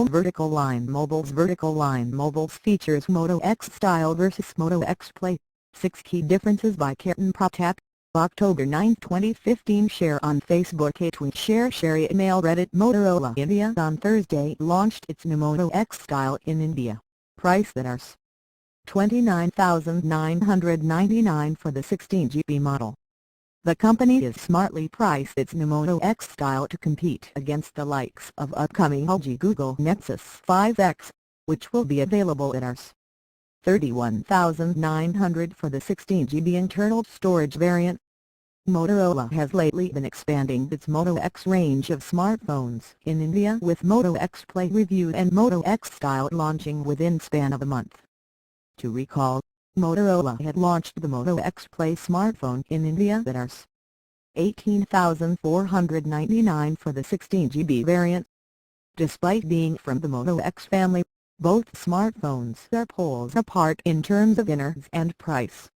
Vertical Line Mobiles. Vertical Line Mobiles features Moto X Style vs Moto X Play. 6 key differences by Kirtan Pratap. October 9, 2015. Share on Facebook. A tweet. Share email. Reddit. Motorola India on Thursday launched its new Moto X Style in India. Price at Rs. 29,999 for the 16GB model. The company is smartly priced its new Moto X Style to compete against the likes of upcoming LG Google Nexus 5X, which will be available at Rs. 31,900 for the 16GB internal storage variant. Motorola has lately been expanding its Moto X range of smartphones in India, with Moto X Play reviewed and Moto X Style launching within span of a month. To recall, Motorola had launched the Moto X Play smartphone in India at Rs. 18,499 for the 16GB variant. Despite being from the Moto X family, both smartphones are poles apart in terms of innards and price.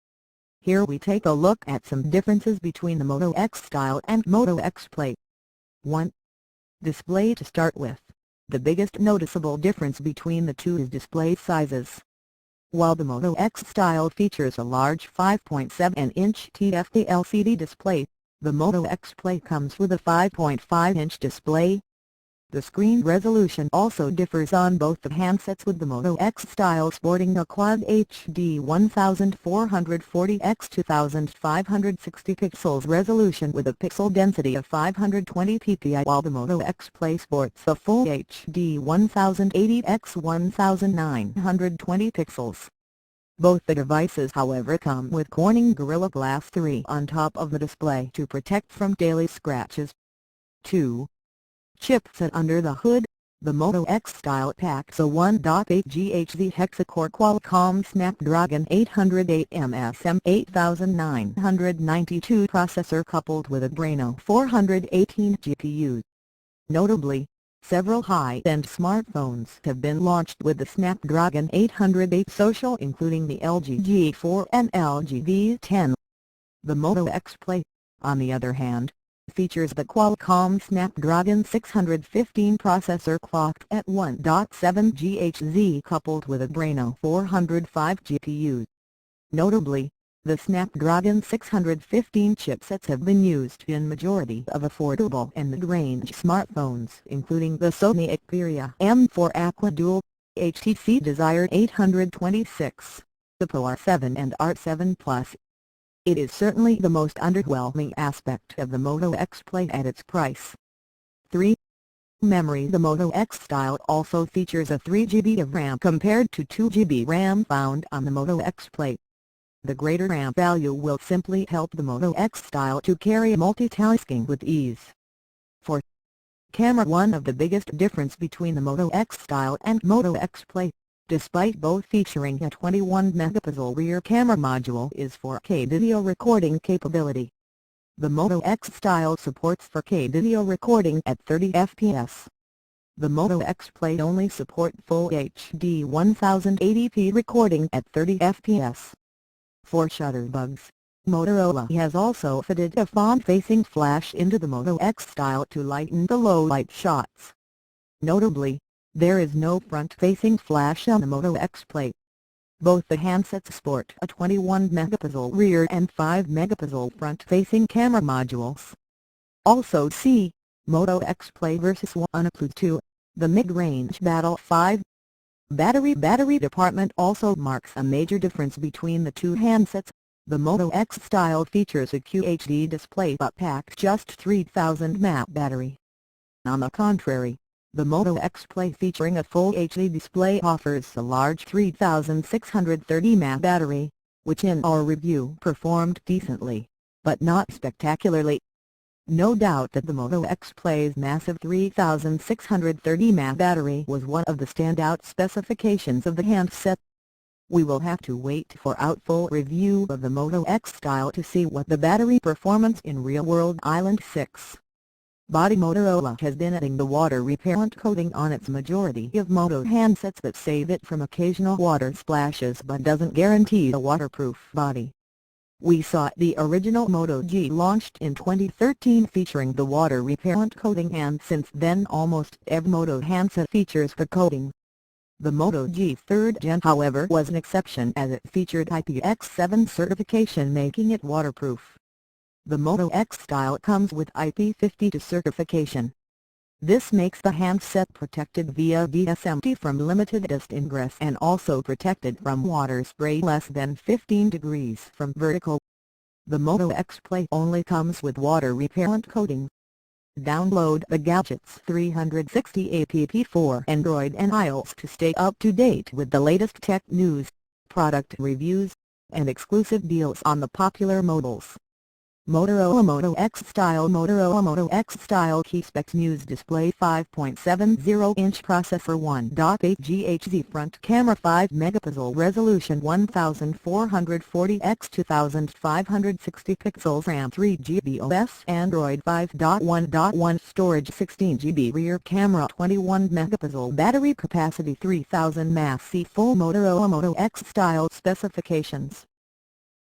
Here we take a look at some differences between the Moto X Style and Moto X Play. 1. Display. To start with, the biggest noticeable difference between the two is display sizes. While the Moto X Style features a large 5.7-inch TFT LCD display, the Moto X Play comes with a 5.5-inch display. The screen resolution also differs on both the handsets, with the Moto X Style sporting a Quad HD 1440 x 2560 pixels resolution with a pixel density of 520 ppi, while the Moto X Play sports a Full HD 1080 x 1920 pixels. Both the devices, however, come with Corning Gorilla Glass 3 on top of the display to protect from daily scratches. 2. Chipset. Under the hood, the Moto X Style packs a 1.8 GHz hexa-core Qualcomm Snapdragon 808 MSM 8992 processor coupled with a Adreno 418 GPU. Notably, several high-end smartphones have been launched with the Snapdragon 808 Social, including the LG G4 and LG V10. The Moto X Play, on the other hand, features the Qualcomm Snapdragon 615 processor clocked at 1.7 GHz coupled with a Adreno 405 GPU. Notably, the Snapdragon 615 chipsets have been used in majority of affordable and mid-range smartphones, including the Sony Xperia M4 Aqua Dual, HTC Desire 826, the Oppo R7 and R7 Plus. It is certainly the most underwhelming aspect of the Moto X Play at its price. 3. Memory. The Moto X Style also features a 3GB of RAM compared to 2GB RAM found on the Moto X Play. The greater RAM value will simply help the Moto X Style to carry multitasking with ease. 4. Camera. One of the biggest difference between the Moto X Style and Moto X Play, despite both featuring a 21-megapixel rear camera module, is 4K video recording capability. The Moto X Style supports 4K video recording at 30 fps. The Moto X Play only support Full HD 1080p recording at 30 fps. For shutter bugs, Motorola has also fitted a front-facing flash into the Moto X Style to lighten the low-light shots. Notably, there is no front-facing flash on the Moto X Play. Both the handsets sport a 21-megapixel rear and 5-megapixel front-facing camera modules. Also see, Moto X Play vs OnePlus 2, the mid-range Battle 5. Battery department also marks a major difference between the two handsets. The Moto X Style features a QHD display but packs just 3000 mAh battery. On the contrary, the Moto X Play, featuring a Full HD display, offers a large 3630 mAh battery, which in our review performed decently, but not spectacularly. No doubt that the Moto X Play's massive 3630 mAh battery was one of the standout specifications of the handset. We will have to wait for full review of the Moto X Style to see what the battery performance in real-world Island 6. Body. Motorola has been adding the water repellent coating on its majority of Moto handsets that save it from occasional water splashes but doesn't guarantee a waterproof body. We saw the original Moto G launched in 2013 featuring the water repellent coating, and since then almost every Moto handset features the coating. The Moto G 3rd Gen however was an exception, as it featured IPX7 certification, making it waterproof. The Moto X style comes with IP52 certification. This makes the handset protected via DSMT from limited dust ingress and also protected from water spray less than 15 degrees from vertical. The Moto X Play only comes with water repellent coating. Download the Gadgets 360 app for Android and iOS to stay up to date with the latest tech news, product reviews, and exclusive deals on the popular models. Motorola Moto X Style. Motorola Moto X Style Key Specs: Muse display, 5.70-inch processor, 1.8 GHz front camera, 5 megapixel resolution, 1440 x 2560 pixels, RAM 3GB, OS Android 5.1.1, storage 16GB, rear camera 21 megapixel, battery capacity 3000 mAh. See full Motorola Moto X Style specifications.